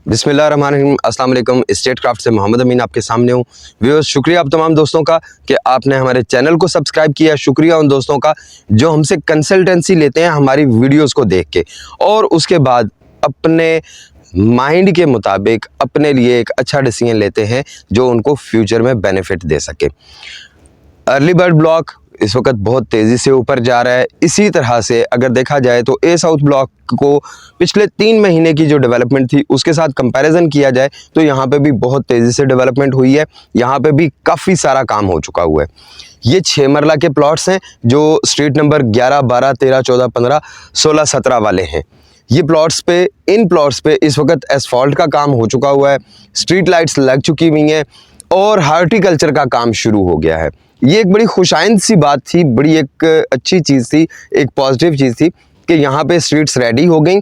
बिस्मिल्लाहिर्रहमानिर्रहीम, अस्सलाम वालेकुम। स्टेट क्राफ्ट से मोहम्मद अमीन आपके सामने हूँ। व्यूअर्स, शुक्रिया आप तमाम दोस्तों का कि आपने हमारे चैनल को सब्सक्राइब किया। शुक्रिया उन दोस्तों का जो हमसे कंसल्टेंसी लेते हैं हमारी वीडियोस को देख के और उसके बाद अपने माइंड के मुताबिक अपने लिए एक अच्छा डिसीजन लेते हैं जो उनको फ्यूचर में बेनिफिट दे सके। अर्ली बर्ड ब्लॉक इस वक्त बहुत तेज़ी से ऊपर जा रहा है। इसी तरह से अगर देखा जाए तो ए साउथ ब्लॉक को पिछले 3 महीने की जो डेवलपमेंट थी उसके साथ कंपैरिजन किया जाए तो यहाँ पे भी बहुत तेज़ी से डेवलपमेंट हुई है। यहाँ पे भी काफ़ी सारा काम हो चुका हुआ है। ये 6 मरला के प्लॉट्स हैं जो स्ट्रीट नंबर 11, 12, 13, 14, 15, 16, 17 वाले हैं। ये इन प्लॉट्स पे इस वक्त एसफॉल्ट का काम हो चुका हुआ है, स्ट्रीट लाइट्स लग चुकी हुई हैं और हार्टिकल्चर का काम शुरू हो गया है। ये एक बड़ी खुशाइंद सी बात थी, बड़ी एक अच्छी चीज़ थी, एक पॉजिटिव चीज़ थी कि यहाँ पे स्ट्रीट्स रेडी हो गई।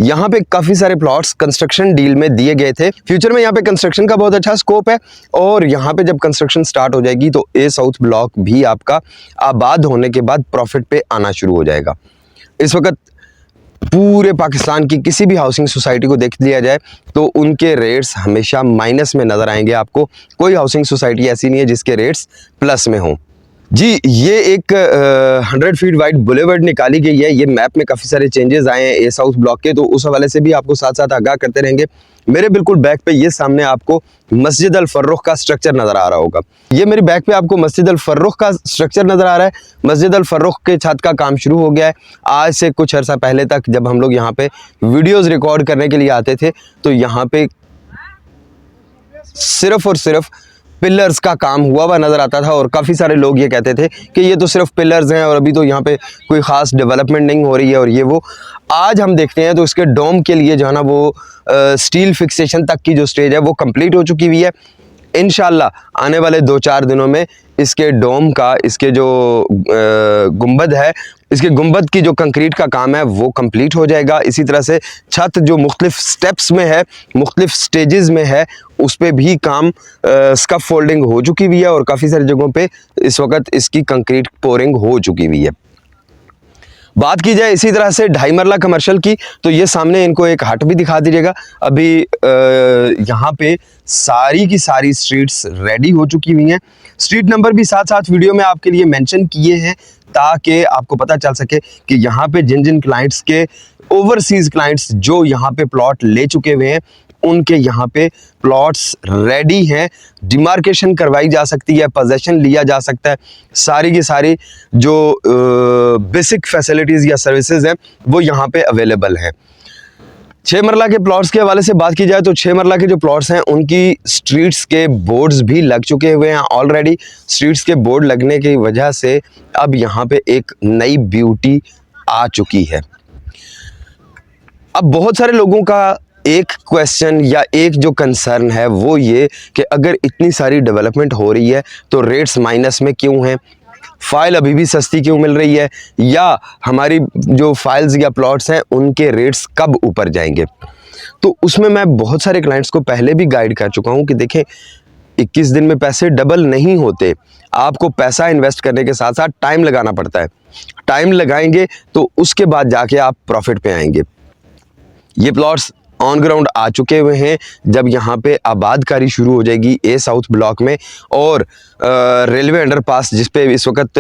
यहाँ पे काफ़ी सारे प्लॉट्स कंस्ट्रक्शन डील में दिए गए थे। फ्यूचर में यहाँ पे कंस्ट्रक्शन का बहुत अच्छा स्कोप है और यहाँ पे जब कंस्ट्रक्शन स्टार्ट हो जाएगी तो ए साउथ ब्लॉक भी आपका आबाद होने के बाद प्रॉफिट पे आना शुरू हो जाएगा। इस वक्त पूरे पाकिस्तान की किसी भी हाउसिंग सोसाइटी को देख लिया जाए तो उनके रेट्स हमेशा माइनस में नज़र आएंगे आपको। कोई हाउसिंग सोसाइटी ऐसी नहीं है जिसके रेट्स प्लस में हों। जी, ये एक 100 फीट वाइड बुलेवर्ड निकाली गई है। ये मैप में काफ़ी सारे चेंजेस आए हैं ए साउथ ब्लॉक के, तो उस हवाले से भी आपको साथ साथ आगाह करते रहेंगे। मेरे बिल्कुल बैक पे ये सामने आपको मस्जिद अल फर्रुख का स्ट्रक्चर नज़र आ रहा होगा। ये मेरी बैक पे आपको मस्जिद अल फर्रुख का स्ट्रक्चर नज़र आ रहा है। मस्जिद अल फर्रुख के छत का काम शुरू हो गया है। आज से कुछ अर्सा पहले तक जब हम लोग यहाँ पे वीडियोज़ रिकॉर्ड करने के लिए आते थे तो यहाँ पे सिर्फ और सिर्फ पिलर्स का काम हुआ हुआ नज़र आता था और काफ़ी सारे लोग ये कहते थे कि ये तो सिर्फ पिलर्स हैं और अभी तो यहाँ पे कोई ख़ास डेवलपमेंट नहीं हो रही है और ये वो। आज हम देखते हैं तो इसके डोम के लिए जो है ना वो स्टील फिक्सेशन तक की जो स्टेज है वो कंप्लीट हो चुकी हुई है। इंशाल्लाह आने वाले 2-4 दिनों में इसके डोम का, इसके जो गुंबद है, इसके गुंबद की जो कंक्रीट का काम है वो कंप्लीट हो जाएगा। इसी तरह से छत जो मुख्तलिफ स्टेप्स में है, मुख्तलिफ स्टेजेस में है, उस पर भी काम स्कफ फोल्डिंग हो चुकी हुई है और काफ़ी सारी जगहों पे इस वक्त इसकी कंक्रीट पोरिंग हो चुकी हुई है। बात की जाए इसी तरह से 2.5 मरला कमर्शियल की तो ये सामने इनको एक हट भी दिखा दीजिएगा। अभी यहाँ पे सारी की सारी स्ट्रीट्स रेडी हो चुकी हुई हैं। स्ट्रीट नंबर भी साथ साथ वीडियो में आपके लिए मेंशन किए हैं ताकि आपको पता चल सके कि यहाँ पे जिन जिन क्लाइंट्स के ओवरसीज़ क्लाइंट्स जो यहाँ पे प्लॉट ले चुके हुए हैं उनके यहाँ पे प्लॉट्स रेडी हैं। डिमार्केशन करवाई जा सकती है, पोजेसन लिया जा सकता है। सारी की सारी जो बेसिक फैसिलिटीज़ या सर्विसेज हैं वो यहाँ पे अवेलेबल हैं। 6 मरला के प्लॉट्स के हवाले से बात की जाए तो 6 मरला के जो प्लॉट्स हैं उनकी स्ट्रीट्स के बोर्ड्स भी लग चुके हुए हैं ऑलरेडी। स्ट्रीट्स के बोर्ड लगने की वजह से अब यहाँ पे एक नई ब्यूटी आ चुकी है। अब बहुत सारे लोगों का एक क्वेश्चन या एक जो कंसर्न है वो ये कि अगर इतनी सारी डेवलपमेंट हो रही है तो रेट्स माइनस में क्यों हैं, फाइल अभी भी सस्ती क्यों मिल रही है, या हमारी जो फाइल्स या प्लॉट्स हैं उनके रेट्स कब ऊपर जाएंगे। तो उसमें मैं बहुत सारे क्लाइंट्स को पहले भी गाइड कर चुका हूँ कि देखें 21 दिन में पैसे डबल नहीं होते। आपको पैसा इन्वेस्ट करने के साथ साथ टाइम लगाना पड़ता है। टाइम लगाएंगे तो उसके बाद जाके आप प्रॉफिट पे आएंगे। ये प्लॉट्स ऑन ग्राउंड आ चुके हुए हैं। जब यहाँ पे आबादकारी शुरू हो जाएगी ए साउथ ब्लॉक में और रेलवे अंडरपास जिस पे इस वक्त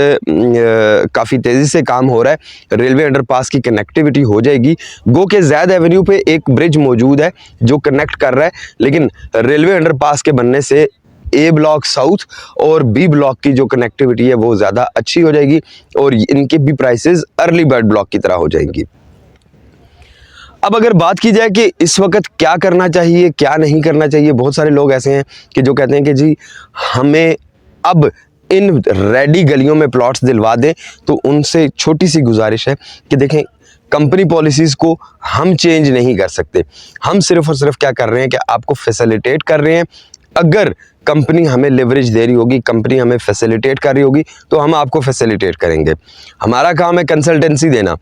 काफ़ी तेज़ी से काम हो रहा है, रेलवे अंडरपास की कनेक्टिविटी हो जाएगी। गो के ज़ैद एवेन्यू पे एक ब्रिज मौजूद है जो कनेक्ट कर रहा है, लेकिन रेलवे अंडरपास के बनने से ए ब्लॉक साउथ और बी ब्लॉक की जो कनेक्टिविटी है वो ज़्यादा अच्छी हो जाएगी और इनके भी प्राइसेस अर्ली बर्ड ब्लॉक की तरह हो जाएंगी। अब अगर बात की जाए कि इस वक्त क्या करना चाहिए क्या नहीं करना चाहिए, बहुत सारे लोग ऐसे हैं कि जो कहते हैं कि जी हमें अब इन रेडी गलियों में प्लॉट्स दिलवा दें। तो उनसे छोटी सी गुजारिश है कि देखें कंपनी पॉलिसीज़ को हम चेंज नहीं कर सकते। हम सिर्फ और सिर्फ क्या कर रहे हैं कि आपको फैसिलिटेट कर रहे हैं। अगर कंपनी हमें लेवरेज दे रही होगी, कंपनी हमें फैसिलिटेट कर रही होगी तो हम आपको फैसिलिटेट करेंगे। हमारा काम है कंसल्टेंसी देना।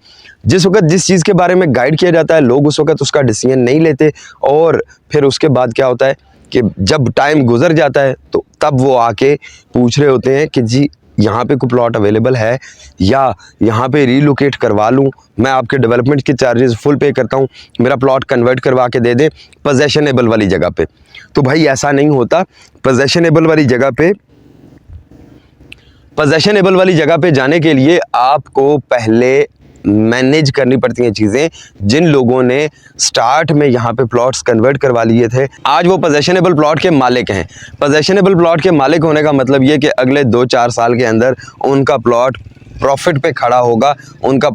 जिस वक्त जिस चीज़ के बारे में गाइड किया जाता है लोग उस वक्त उसका डिसीजन नहीं लेते और फिर उसके बाद क्या होता है कि जब टाइम गुजर जाता है तो तब वो आके पूछ रहे होते हैं कि जी यहाँ पे कोई प्लॉट अवेलेबल है या यहाँ पे रीलोकेट करवा लूँ, मैं आपके डेवलपमेंट के चार्जेस फुल पे करता हूँ, मेरा प्लॉट कन्वर्ट करवा के दे दें पोजेशनेबल वाली जगह पे। तो भाई ऐसा नहीं होता। पोजेशनेबल वाली जगह पे जाने के लिए आपको पहले मैनेज करनी पड़ती हैं चीज़ें। जिन लोगों ने स्टार्ट में यहाँ पे प्लॉट्स कन्वर्ट करवा लिए थे, आज वो पोजेशनेबल प्लॉट के मालिक हैं। पोजेशनेबल प्लॉट के मालिक होने का मतलब ये कि अगले 2-4 साल के अंदर उनका प्लॉट प्रॉफिट पे खड़ा होगा, उनका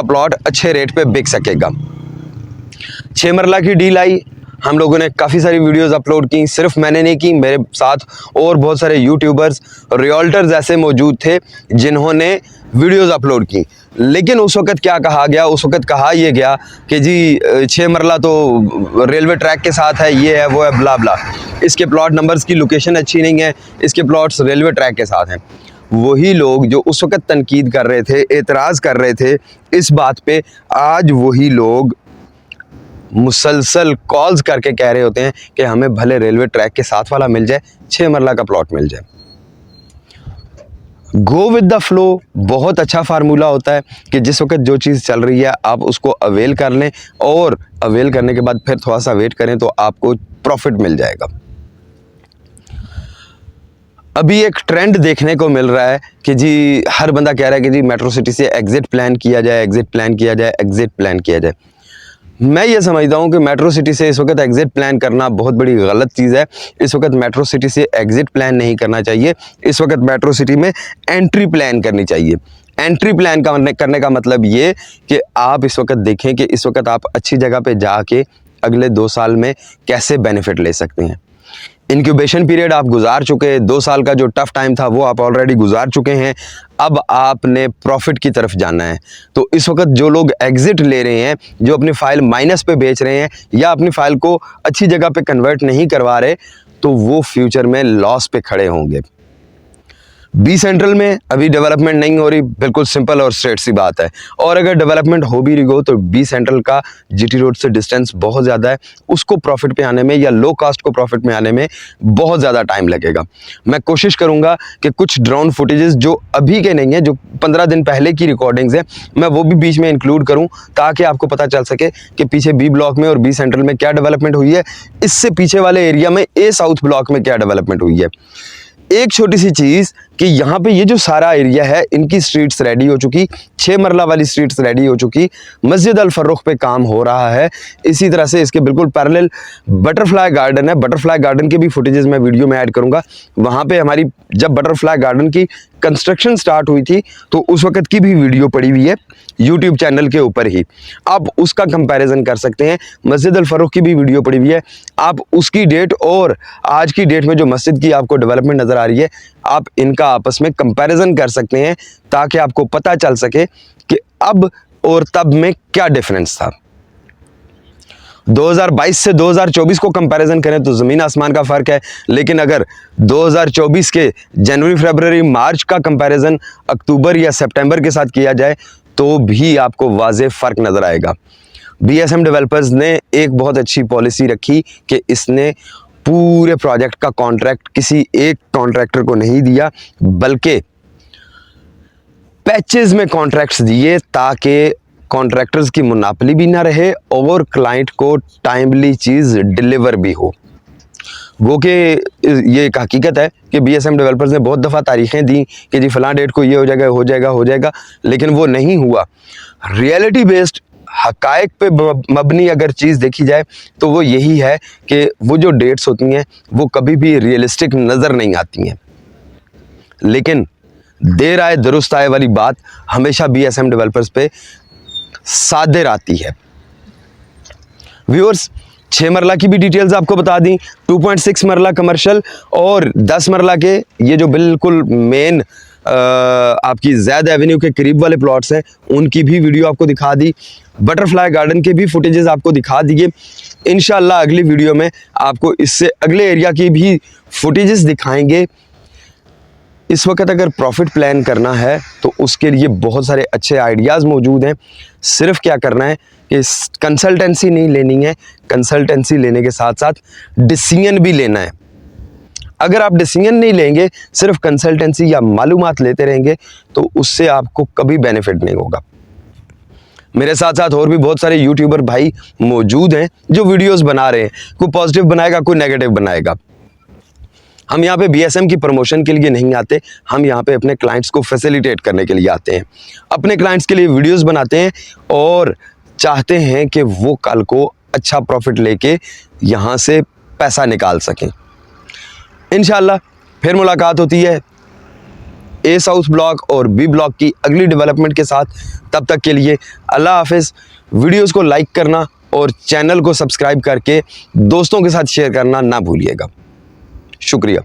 प्लॉट अच्छे रेट पे बिक सकेगा। 6 मरला की डील आई, हम लोगों ने काफ़ी सारी वीडियोस अपलोड की, सिर्फ मैंने नहीं की, मेरे साथ और बहुत सारे यूट्यूबर्स, रियल्टर्स ऐसे मौजूद थे जिन्होंने वीडियोस अपलोड की। लेकिन उस वक्त क्या कहा गया, उस वक्त कहा यह गया कि जी 6 मरला तो रेलवे ट्रैक के साथ है, ये है वो है, ब्ला ब्ला, इसके प्लॉट नंबर्स की लोकेशन अच्छी नहीं है, इसके प्लॉट्स रेलवे ट्रैक के साथ हैं। वही लोग जो उस वक्त तनकीद कर रहे थे, एतराज़ कर रहे थे इस बात पे, आज वही लोग मुसलसल कॉल्स करके कह रहे होते हैं कि हमें भले रेलवे ट्रैक के साथ वाला मिल जाए, 6 मरला का प्लॉट मिल जाए। गो विद द फ्लो बहुत अच्छा फार्मूला होता है कि जिस वक्त जो चीज़ चल रही है आप उसको अवेल कर लें, और अवेल करने के बाद फिर थोड़ा सा वेट करें तो आपको प्रॉफिट मिल जाएगा। अभी एक ट्रेंड देखने को मिल रहा है कि जी हर बंदा कह रहा है कि जी मेट्रो सिटी से एग्जिट प्लान किया जाए, एग्जिट प्लान किया जाए, एग्जिट प्लान किया जाए। मैं ये समझता हूँ कि मेट्रो सिटी से इस वक्त एग्जिट प्लान करना बहुत बड़ी गलत चीज़ है। इस वक्त मेट्रो सिटी से एग्जिट प्लान नहीं करना चाहिए, इस वक्त मेट्रो सिटी में एंट्री प्लान करनी चाहिए। एंट्री प्लान करने का मतलब ये कि आप इस वक्त देखें कि इस वक्त आप अच्छी जगह पे जाके अगले 2 साल में कैसे बेनिफिट ले सकते हैं। इंक्यूबेशन पीरियड आप गुजार चुके, 2 साल का जो टफ टाइम था वो आप ऑलरेडी गुजार चुके हैं, अब आपने प्रॉफिट की तरफ जाना है। तो इस वक्त जो लोग एग्जिट ले रहे हैं, जो अपनी फ़ाइल माइनस पे बेच रहे हैं या अपनी फ़ाइल को अच्छी जगह पे कन्वर्ट नहीं करवा रहे, तो वो फ्यूचर में लॉस पे खड़े होंगे। बी सेंट्रल में अभी डेवलपमेंट नहीं हो रही, बिल्कुल सिंपल और स्ट्रेट सी बात है। और अगर डेवलपमेंट हो भी रही हो तो बी सेंट्रल का जीटी रोड से डिस्टेंस बहुत ज़्यादा है, उसको प्रॉफिट पे आने में या लो कास्ट को प्रॉफिट में आने में बहुत ज़्यादा टाइम लगेगा। मैं कोशिश करूँगा कि कुछ ड्रोन फुटेजेस जो अभी के नहीं है, जो 15 दिन पहले की रिकॉर्डिंग्स हैं, मैं वो भी बीच में इंक्लूड करूँ ताकि आपको पता चल सके कि पीछे बी ब्लॉक में और बी सेंट्रल में क्या डेवलपमेंट हुई है, इससे पीछे वाले एरिया में ए साउथ ब्लॉक में क्या डेवलपमेंट हुई है। एक छोटी सी चीज़ कि यहाँ पे ये जो सारा एरिया है, इनकी स्ट्रीट्स रेडी हो चुकी, 6 मरला वाली स्ट्रीट्स रेडी हो चुकी, मस्जिद अल फर्रुख पे काम हो रहा है। इसी तरह से इसके बिल्कुल पैरेलल बटरफ्लाई गार्डन है, बटरफ्लाई गार्डन के भी फुटेजेस मैं वीडियो में ऐड करूँगा। वहाँ पे हमारी जब बटरफ्लाई गार्डन की कंस्ट्रक्शन स्टार्ट हुई थी तो उस वक्त की भी वीडियो पड़ी हुई है यूट्यूब चैनल के ऊपर ही, आप उसका कंपैरिजन कर सकते हैं। मस्जिद अल फर्रुख की भी वीडियो पड़ी हुई है, आप उसकी डेट और आज की डेट में जो मस्जिद की आपको डेवलपमेंट नज़र आ रही है, आप इनका आपस में कंपैरिजन कर सकते हैं ताकि आपको पता चल सके कि अब और तब में क्या डिफरेंस था। 2022 से 2024 को कंपैरिजन करें तो ज़मीन आसमान का फ़र्क है, लेकिन अगर 2024 के जनवरी, फरवरी, मार्च का कंपैरिजन अक्टूबर या सितंबर के साथ किया जाए तो भी आपको वाज़ेह फ़र्क नज़र आएगा। बीएसएम डेवलपर्स ने एक बहुत अच्छी पॉलिसी रखी कि इसने पूरे प्रोजेक्ट का कॉन्ट्रैक्ट किसी एक कॉन्ट्रैक्टर को नहीं दिया, बल्कि पैचेस में कॉन्ट्रैक्ट्स दिए ताकि कॉन्ट्रैक्टर्स की मुनाफली भी ना रहे और क्लाइंट को टाइमली चीज़ डिलीवर भी हो। वो कि ये एक हकीकत है कि बीएसएम डेवलपर्स ने बहुत दफ़ा तारीखें दी कि जी फ़लाँ डेट को ये हो जाएगा, लेकिन वो नहीं हुआ। रियलिटी बेस्ड हकायक पे मबनी अगर चीज़ देखी जाए तो वो यही है कि वो जो डेट्स होती हैं वो कभी भी रियलिस्टिक नज़र नहीं आती हैं, लेकिन देर आए दुरुस्त आए वाली बात हमेशा बीएसएम डेवलपर्स पे सादेर आती है। व्यूअर्स, 6 मरला की भी डिटेल्स आपको बता दी, 2.6 मरला कमर्शियल और 10 मरला के ये जो बिल्कुल मेन आपकी ज़ैद एवेन्यू के करीब वाले प्लॉट्स हैं उनकी भी वीडियो आपको दिखा दी, बटरफ्लाई गार्डन के भी फुटेजेस आपको दिखा दिए। इंशाल्लाह अगली वीडियो में आपको इससे अगले एरिया की भी फुटेजेस दिखाएंगे। इस वक्त अगर प्रॉफिट प्लान करना है तो उसके लिए बहुत सारे अच्छे आइडियाज़ मौजूद हैं। सिर्फ क्या करना है कि कंसल्टेंसी नहीं लेनी है, कंसल्टेंसी लेने के साथ साथ डिसीजन भी लेना है। अगर आप डिसीजन नहीं लेंगे, सिर्फ कंसल्टेंसी या मालूमात लेते रहेंगे, तो उससे आपको कभी बेनिफिट नहीं होगा। मेरे साथ साथ और भी बहुत सारे यूट्यूबर भाई मौजूद हैं जो वीडियोस बना रहे हैं, कोई पॉजिटिव बनाएगा, कोई नेगेटिव बनाएगा। हम यहाँ पे BSM की प्रमोशन के लिए नहीं आते, हम यहाँ पे अपने क्लाइंट्स को फैसिलिटेट करने के लिए आते हैं, अपने क्लाइंट्स के लिए वीडियोस बनाते हैं और चाहते हैं कि वो कल को अच्छा प्रॉफिट लेके यहाँ से पैसा निकाल सकें। इंशाल्लाह फिर मुलाकात होती है ए साउथ ब्लॉग और B ब्लॉग की अगली डेवलपमेंट के साथ। तब तक के लिए अल्लाह हाफिज़। वीडियोस को लाइक करना और चैनल को सब्सक्राइब करके दोस्तों के साथ शेयर करना ना भूलिएगा। शुक्रिया।